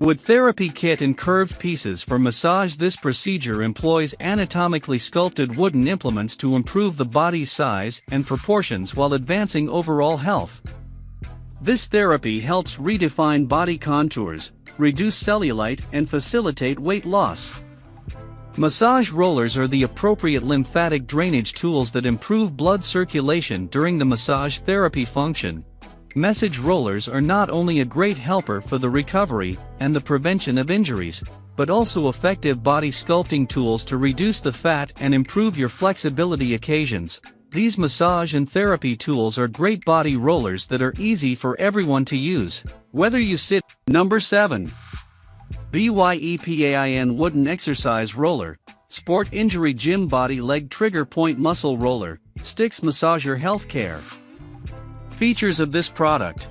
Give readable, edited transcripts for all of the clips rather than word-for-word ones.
Wood therapy kit and curved pieces for massage. This procedure employs anatomically sculpted wooden implements to improve the body's size and proportions while advancing overall health. This therapy helps redefine body contours, reduce cellulite, and facilitate weight loss. Massage rollers are the appropriate lymphatic drainage tools that improve blood circulation during the massage therapy function. Massage rollers are not only a great helper for the recovery and the prevention of injuries, but also effective body sculpting tools to reduce the fat and improve your flexibility occasions. These massage and therapy tools are great body rollers that are easy for everyone to use, whether you sit. Number 7. BYEPAIN Wooden Exercise Roller, Sport Injury Gym Body Leg Trigger Point Muscle Roller, Sticks Massager Healthcare. Features of this product.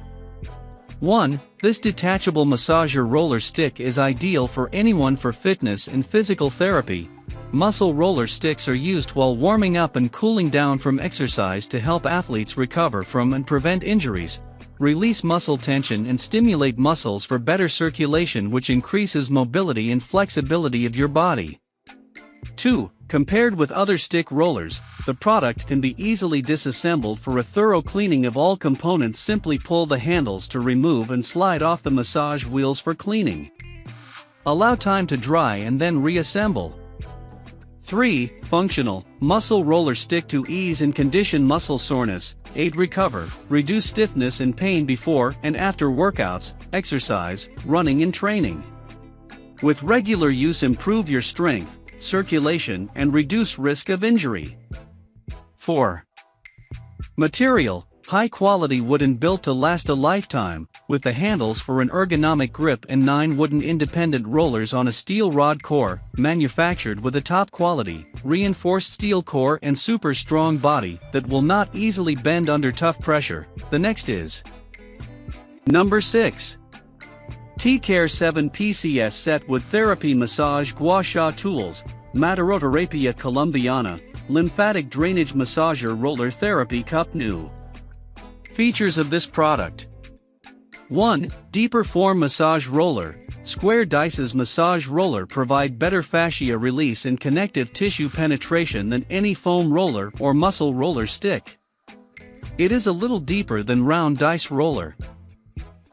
1. This detachable massager roller stick is ideal for anyone for fitness and physical therapy. Muscle roller sticks are used while warming up and cooling down from exercise to help athletes recover from and prevent injuries, release muscle tension and stimulate muscles for better circulation, which increases mobility and flexibility of your body. 2. Compared with other stick rollers, the product can be easily disassembled. For a thorough cleaning of all components, simply pull the handles to remove and slide off the massage wheels for cleaning. Allow time to dry and then reassemble. 3. Functional muscle roller stick to ease and condition muscle soreness, aid recover, reduce stiffness and pain before and after workouts, exercise, running and training. With regular use, improve your strength, circulation and reduce risk of injury. 4. Material: high quality wooden, built to last a lifetime, with the handles for an ergonomic grip and 9 wooden independent rollers on a steel rod core, manufactured with a top quality, reinforced steel core and super strong body that will not easily bend under tough pressure. The next is Number 6. Tcare 7 PCS Set Wood Therapy Massage Gua Sha Tools, Mataroterapia columbiana, Lymphatic Drainage Massager Roller Therapy Cup. New features of this product. 1. Deeper Form Massage Roller. Square dices massage roller provide better fascia release and connective tissue penetration than any foam roller or muscle roller stick. It is a little deeper than round dice roller.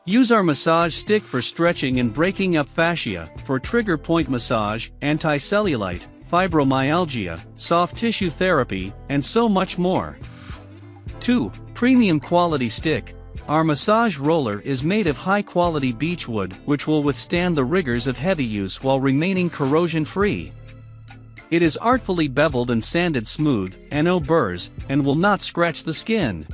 Use our massage stick for stretching and breaking up fascia, for trigger point massage, anti-cellulite, fibromyalgia, soft tissue therapy, and so much more. 2. Premium quality stick. Our massage roller is made of high-quality beechwood, which will withstand the rigors of heavy use while remaining corrosion-free. It is artfully beveled and sanded smooth, no burrs, and will not scratch the skin.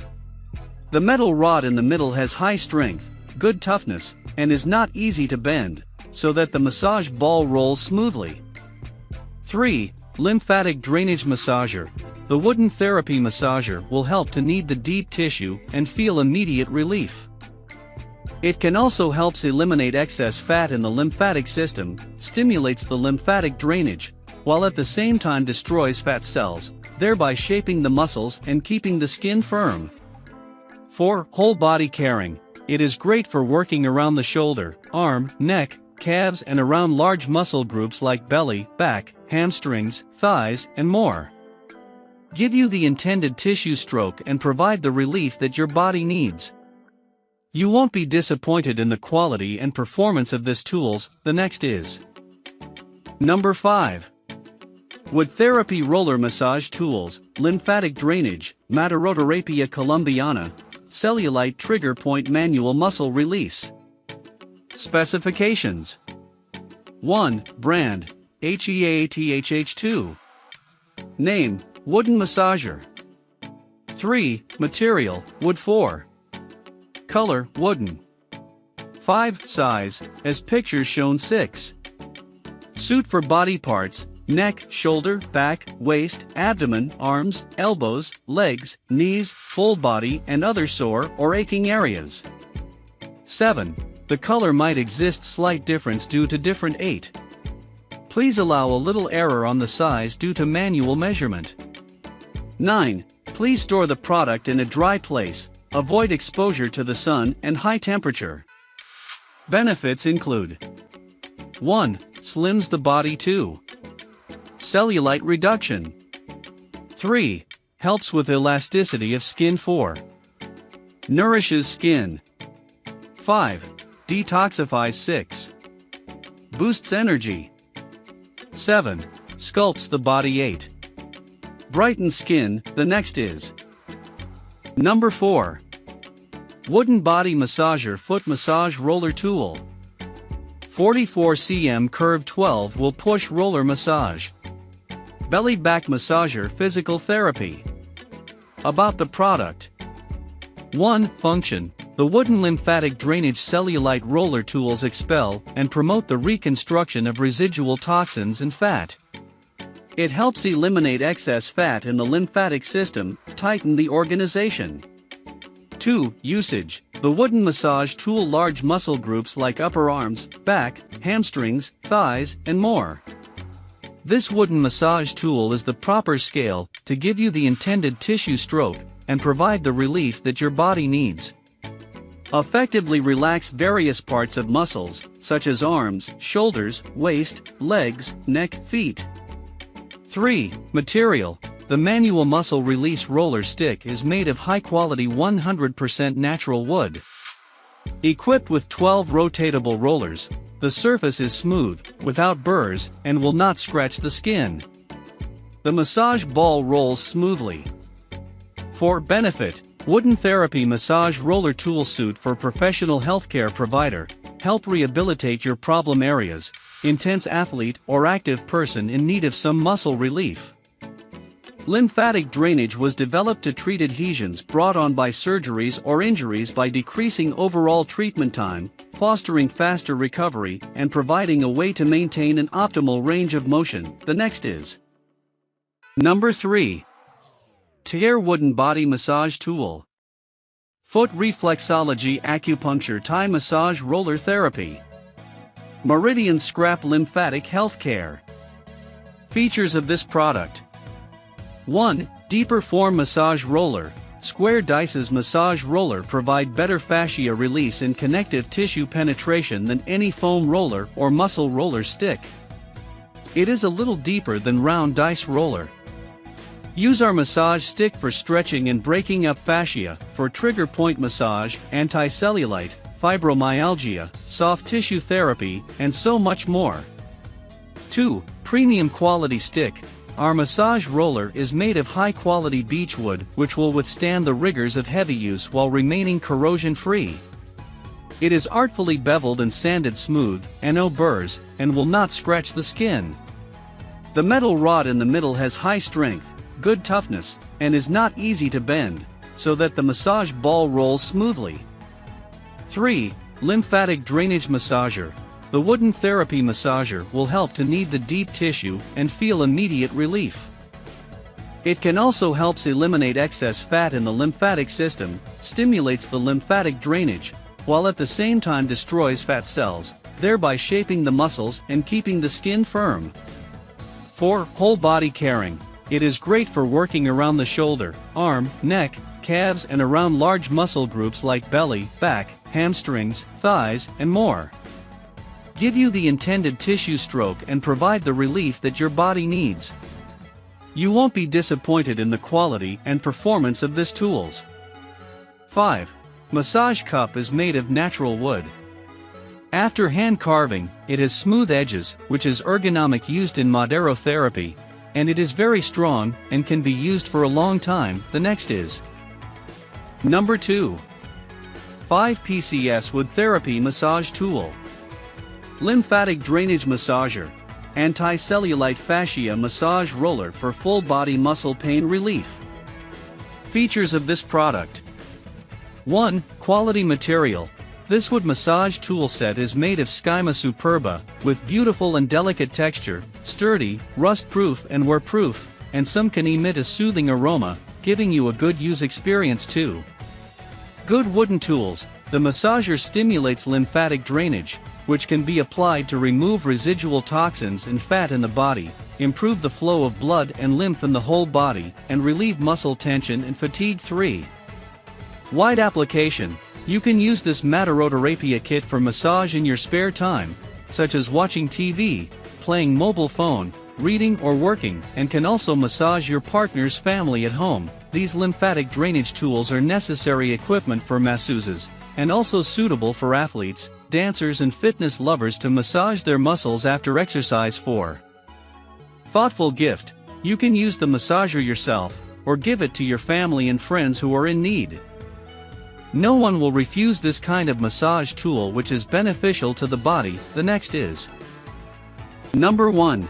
The metal rod in the middle has high strength, good toughness, and is not easy to bend, so that the massage ball rolls smoothly. 3. Lymphatic Drainage Massager. The wooden therapy massager will help to knead the deep tissue and feel immediate relief. It can also help eliminate excess fat in the lymphatic system, stimulates the lymphatic drainage, while at the same time destroys fat cells, thereby shaping the muscles and keeping the skin firm. 4. Whole body caring. It is great for working around the shoulder, arm, neck, calves and around large muscle groups like belly, back, hamstrings, thighs, and more. Give you the intended tissue stroke and provide the relief that your body needs. You won't be disappointed in the quality and performance of this tools. The next is Number 5. Wood Therapy Roller Massage Tools, Lymphatic Drainage, Mataroterapia columbiana, Cellulite Trigger Point Manual Muscle Release. Specifications. 1. Brand: HEAATH. 2. Name: Wooden Massager. 3. Material: wood. 4. Color: wooden. 5. Size: as pictures shown. 6. Suit for body parts: neck, shoulder, back, waist, abdomen, arms, elbows, legs, knees, full body and other sore or aching areas. 7. The color might exist slight difference due to different 8. Please allow a little error on the size due to manual measurement. 9. Please store the product in a dry place, avoid exposure to the sun and high temperature. Benefits include 1. Slims the body. 2. Cellulite reduction. 3. Helps with elasticity of skin. 4. Nourishes skin. 5. Detoxifies. 6. Boosts energy. 7. Sculpts the body. 8. Brightens skin. The next is number 4. Wooden Body Massager Foot Massage Roller Tool. 44 cm curve 12 will push roller massage. Belly back massager physical therapy. About the product. 1. Function. The wooden lymphatic drainage cellulite roller tools expel and promote the reconstruction of residual toxins and fat. It helps eliminate excess fat in the lymphatic system, tighten the organization. 2. Usage. The wooden massage tool large muscle groups like upper arms, back, hamstrings, thighs, and more. This wooden massage tool is the proper scale to give you the intended tissue stroke and provide the relief that your body needs. Effectively relax various parts of muscles, such as arms, shoulders, waist, legs, neck, feet. 3. Material. The manual muscle release roller stick is made of high-quality 100% natural wood. Equipped with 12 rotatable rollers, the surface is smooth, without burrs, and will not scratch the skin. The massage ball rolls smoothly. For benefit, wooden therapy massage roller tool suit for professional healthcare provider, help rehabilitate your problem areas, intense athlete or active person in need of some muscle relief. Lymphatic drainage was developed to treat adhesions brought on by surgeries or injuries by decreasing overall treatment time, fostering faster recovery, and providing a way to maintain an optimal range of motion. The next is number 3. Tcare Wooden Body Massage Tool. Foot Reflexology Acupuncture Thai Massage Roller Therapy. Meridian Scrap Lymphatic Healthcare. Features of this product. 1. Deeper Form Massage Roller. Square Dices Massage Roller provide better fascia release and connective tissue penetration than any foam roller or muscle roller stick. It is a little deeper than round dice roller. Use our massage stick for stretching and breaking up fascia, for trigger point massage, anti-cellulite, fibromyalgia, soft tissue therapy, and so much more. 2. Premium Quality Stick. Our massage roller is made of high-quality beechwood which will withstand the rigors of heavy use while remaining corrosion-free. It is artfully beveled and sanded smooth, and no burrs, and will not scratch the skin. The metal rod in the middle has high strength, good toughness, and is not easy to bend, so that the massage ball rolls smoothly. 3. Lymphatic Drainage Massager. The wooden therapy massager will help to knead the deep tissue and feel immediate relief. It can also help eliminate excess fat in the lymphatic system, stimulates the lymphatic drainage, while at the same time destroys fat cells, thereby shaping the muscles and keeping the skin firm. 4. Whole Body Caring. It is great for working around the shoulder, arm, neck, calves and around large muscle groups like belly, back, hamstrings, thighs, and more. Give you the intended tissue stroke and provide the relief that your body needs. You won't be disappointed in the quality and performance of this tools. 5. Massage Cup is made of natural wood. After hand carving, it has smooth edges, which is ergonomic, used in Madero therapy, and it is very strong and can be used for a long time. The next is number 2. 5 PCS Wood Therapy Massage Tool. Lymphatic Drainage Massager. Anti-cellulite fascia massage roller for full body muscle pain relief. Features of this product. 1. Quality material. This wood massage tool set is made of Skyma superba, with beautiful and delicate texture, sturdy, rust-proof and wear-proof, and some can emit a soothing aroma, giving you a good use experience too. Good wooden tools. The massager stimulates lymphatic drainage, which can be applied to remove residual toxins and fat in the body, improve the flow of blood and lymph in the whole body, and relieve muscle tension and fatigue. 3. Wide application. You can use this Maderoterapia kit for massage in your spare time, such as watching TV, playing mobile phone, reading or working, and can also massage your partner's family at home. These lymphatic drainage tools are necessary equipment for masseuses, and also suitable for athletes, dancers and fitness lovers to massage their muscles after exercise. 4. Thoughtful gift. You can use the massager yourself, or give it to your family and friends who are in need. No one will refuse this kind of massage tool which is beneficial to the body. The next is Number 1.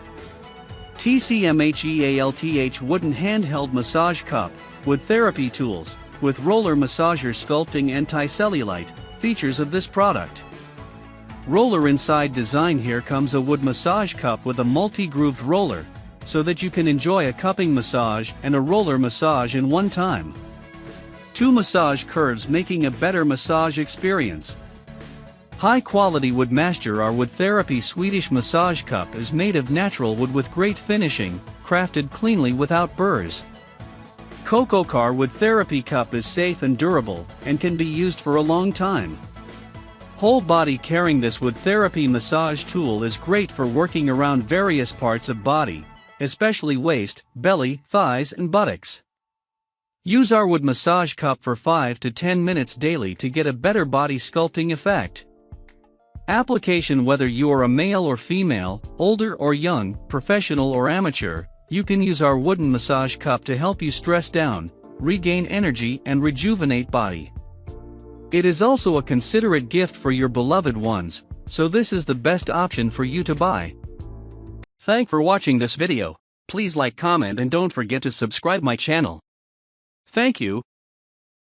TCMHEALTH Wooden Handheld Massage Cup, Wood Therapy Tools, with Roller Massager Sculpting Anti-Cellulite. Features of this product. Roller inside design. Here comes a wood massage cup with a multi-grooved roller, so that you can enjoy a cupping massage and a roller massage in one time. 2 massage curves making a better massage experience. High-quality wood master. Our wood therapy Swedish massage cup is made of natural wood with great finishing, crafted cleanly without burrs. Tcare wood therapy cup is safe and durable, and can be used for a long time. Whole body carrying. This wood therapy massage tool is great for working around various parts of body, especially waist, belly, thighs and buttocks. Use our wood massage cup for 5 to 10 minutes daily to get a better body sculpting effect. Application. Whether you are a male or female, older or young, professional or amateur, you can use our wooden massage cup to help you stress down, regain energy and rejuvenate body. It is also a considerate gift for your beloved ones, so this is the best option for you to buy. Thanks for watching this video. Please like, comment and don't forget to subscribe my channel. Thank you.